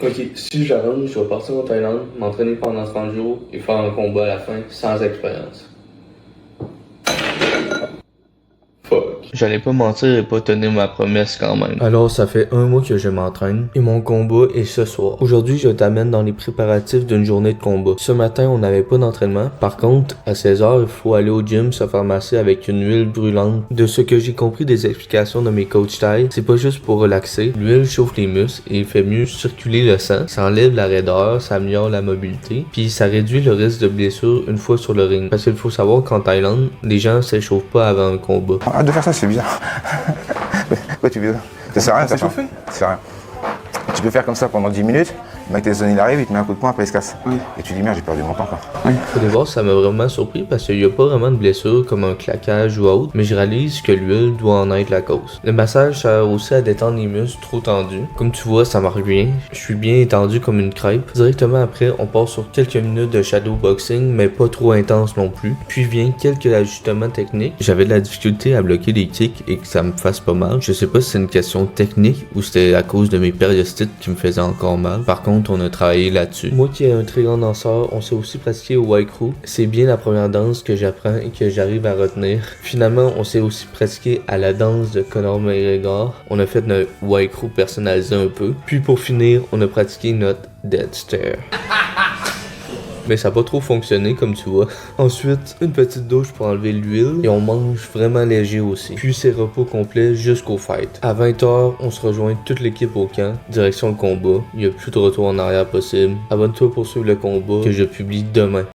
Ok, si j'arrange, je vais partir en Thaïlande, m'entraîner pendant 30 jours et faire un combat à la fin sans expérience. Fuck. J'allais pas mentir et pas tenir ma promesse quand même. Alors ça fait 1 mois que je m'entraîne et mon combat est ce soir. Aujourd'hui je t'amène dans les préparatifs d'une journée de combat. Ce matin on n'avait pas d'entraînement. Par contre à 16h il faut aller au gym se faire masser avec une huile brûlante. De ce que j'ai compris des explications de mes coachs Thai, c'est pas juste pour relaxer. L'huile chauffe les muscles et il fait mieux circuler le sang. Ça enlève la raideur, ça améliore la mobilité. Puis ça réduit le risque de blessure une fois sur le ring. Parce qu'il faut savoir qu'en Thaïlande, les gens s'échauffent pas avant un combat. Arrête de faire ça, c'est bizarre. Pourquoi tu veux ça? Ça sert à rien, ça sert à rien. Tu peux faire comme ça pendant 10 minutes, le mec il arrive, il te met un coup de poing, après il se casse. Oui. Et tu dis merde, j'ai perdu mon temps quoi. Oui. Au départ, ça m'a vraiment surpris parce qu'il n'y a pas vraiment de blessure comme un claquage ou autre, mais je réalise que l'huile doit en être la cause. Le massage sert aussi à détendre les muscles trop tendus. Comme tu vois, ça marche bien. Je suis bien étendu comme une crêpe. Directement après, on part sur quelques minutes de shadow boxing, mais pas trop intense non plus. Puis vient quelques ajustements techniques. J'avais de la difficulté à bloquer les kicks et que ça me fasse pas mal. Je sais pas si c'est une question technique ou c'était à cause de mes périostites qui me faisaient encore mal. Par contre, on a travaillé là-dessus. Moi qui est un très grand danseur, on s'est aussi pratiqué au Waikru. C'est bien la première danse que j'apprends et que j'arrive à retenir. Finalement, on s'est aussi pratiqué à la danse de Conor McGregor. On a fait notre Waikru personnalisé un peu. Puis pour finir, on a pratiqué notre Dead Stare. Mais ça n'a pas trop fonctionné comme tu vois. Ensuite, une petite douche pour enlever l'huile et on mange vraiment léger aussi. Puis c'est repos complet jusqu'au fight. À 20h, on se rejoint toute l'équipe au camp, direction le combat. Il n'y a plus de retour en arrière possible. Abonne-toi pour suivre le combat que je publie demain.